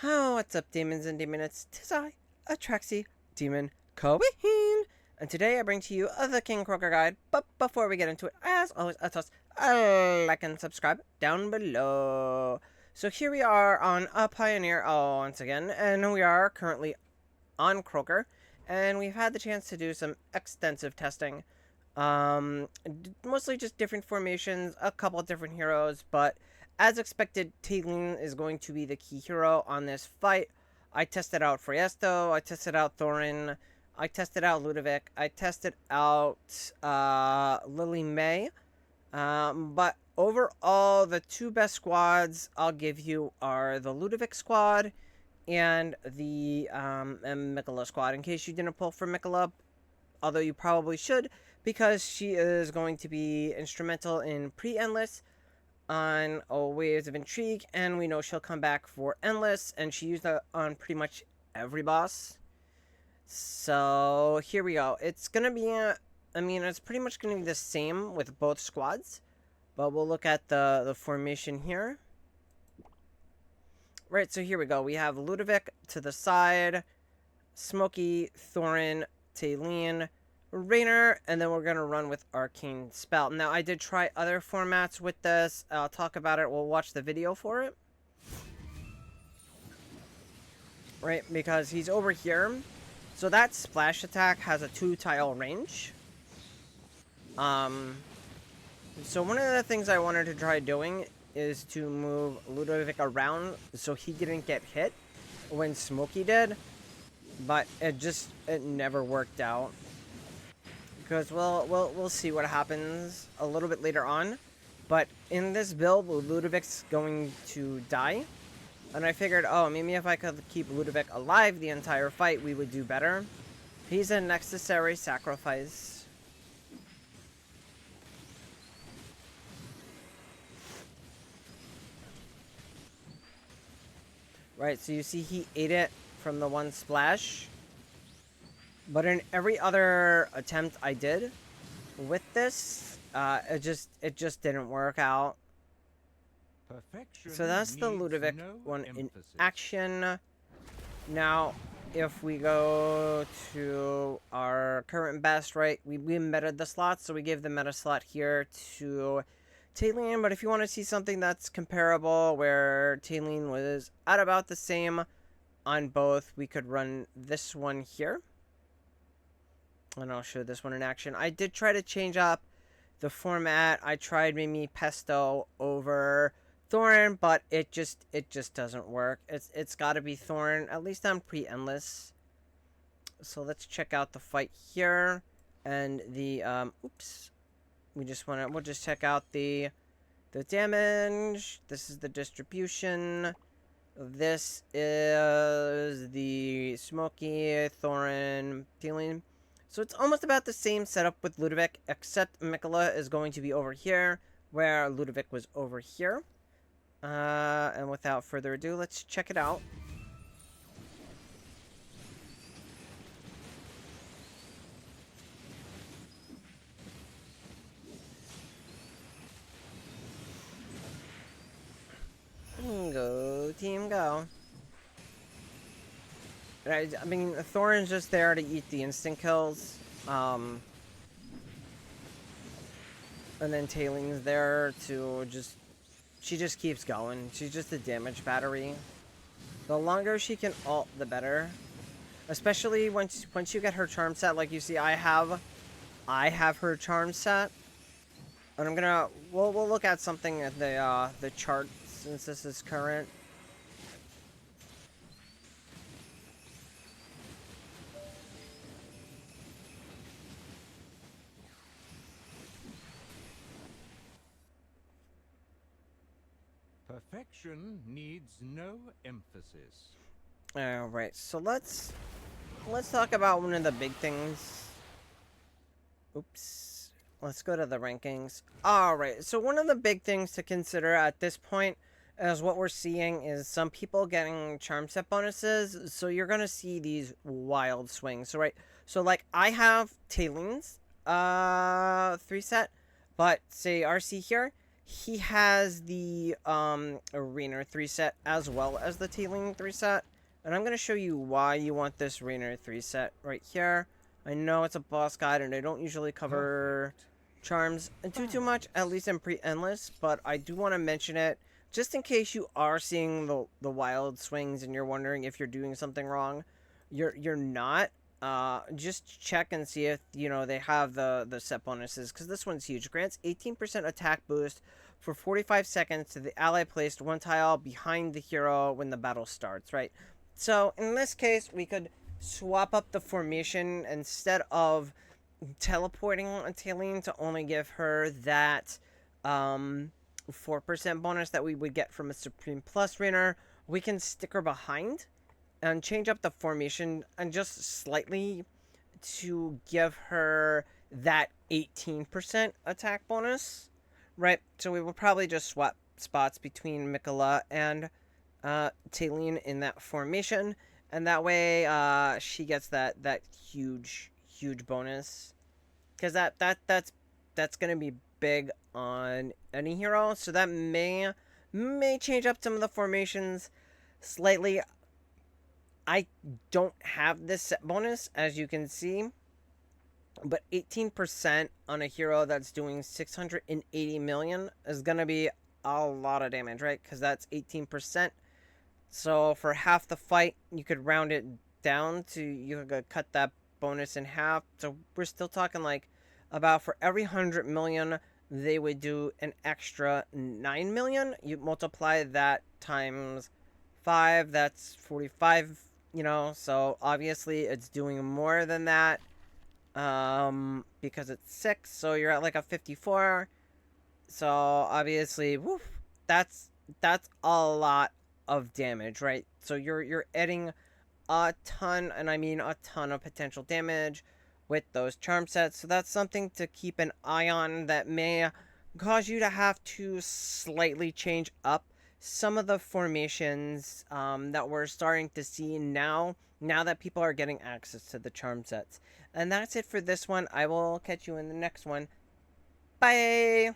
Oh, what's up, demons and demonettes? 'Tis I, Atraxi, Demon Queen, and today I bring to you the King Croaker Guide. But before we get into it, as always, a toss a like and subscribe down below. So here we are on a Pioneer once again, and we are currently on Croaker, and we've had the chance to do some extensive testing. Mostly just different formations, a couple different heroes, but as expected, Taylin is going to be the key hero on this fight. I tested out Friesto, I tested out Thorin, I tested out Ludovic, I tested out Lily May. But overall, the two best squads I'll give you are the Ludovic squad and the Mikola squad. In case you didn't pull for Mikola, although you probably should, because she is going to be instrumental in Preendless on Waves of Intrigue, and we know she'll come back for Endless, and she used that on pretty much every boss. So here we go. It's gonna be, it's pretty much gonna be the same with both squads, but we'll look at the formation here. Right, so here we go. We have Ludovic to the side, Smokey, Thorin, Taylin, Rainer, and then we're going to run with Arcane Spell. Now, I did try other formats with this. I'll talk about it. We'll watch the video for it. Right, because he's over here. So that splash attack has a 2-tile range. So one of the things I wanted to try doing is to move Ludovic around so he didn't get hit when Smokey did. But it never worked out. Because we'll see what happens a little bit later on. But in this build, Ludovic's going to die. And I figured, oh, maybe if I could keep Ludovic alive the entire fight, we would do better. He's a necessary sacrifice. Right, so you see he ate it from the one splash. But in every other attempt I did with this, it just didn't work out. So that's the Ludovic one in action. Now, if we go to our current best, right, we meted the slot, so we gave the meta slot here to Taylin. But if you want to see something that's comparable, where Taylin was at about the same on both, we could run this one here. And I'll show this one in action. I did try to change up the format. I tried maybe Pesto over Thorin, but it just doesn't work. It's got to be Thorin, at least on Preendless. So let's check out the fight here, and the we'll just check out the damage. This is the distribution. This is the Smokey, Thorin, Taylin. So it's almost about the same setup with Ludovic, except Mikola is going to be over here, where Ludovic was over here. And without further ado, let's check it out. Go, team, go. I mean, Thorin's just there to eat the instant kills. And then Taylin's there to she just keeps going. She's just a damage battery. The longer she can ult, the better. Especially once you get her charm set, like you see, I have her charm set. And we'll look at something at the chart since this is current. Perfection needs no emphasis. Alright, so let's talk about one of the big things. Oops. Let's go to the rankings. Alright, so one of the big things to consider at this point is what we're seeing is some people getting charm set bonuses. So you're gonna see these wild swings. So like I have Taylin's 3 set, but say RC here, he has the Rainer 3 set as well as the Tailing 3 set. And I'm going to show you why you want this Rainer 3 set right here. I know it's a boss guide and I don't usually cover charms and too much, at least in Preendless, but I do want to mention it just in case you are seeing the wild swings and you're wondering if you're doing something wrong. You're not. Just check and see if, you know, they have the set bonuses, because this one's huge. Grants 18% attack boost for 45 seconds to the ally placed one tile behind the hero when the battle starts, right? So, in this case, we could swap up the formation instead of teleporting a Taline to only give her that 4% bonus that we would get from a Supreme Plus Rainer. We can stick her behind and change up the formation and just slightly to give her that 18% attack bonus, right? So we will probably just swap spots between Mikola and Taline in that formation, and that way she gets that huge bonus, because that's gonna be big on any hero. So that may change up some of the formations slightly. I don't have this set bonus, as you can see, but 18% on a hero that's doing 680 million is going to be a lot of damage, right? Because that's 18%. So for half the fight, you could round it down to, you could cut that bonus in half. So we're still talking like about for every 100 million, they would do an extra 9 million. You multiply that times 5, that's 45, you know, so obviously it's doing more than that, because it's 6, so you're at like a 54. So obviously, woof, that's a lot of damage, right? So you're adding a ton, and I mean a ton of potential damage with those charm sets. So that's something to keep an eye on that may cause you to have to slightly change up some of the formations that we're starting to see now that people are getting access to the charm sets. And that's it for this one. I will catch you in the next one. Bye!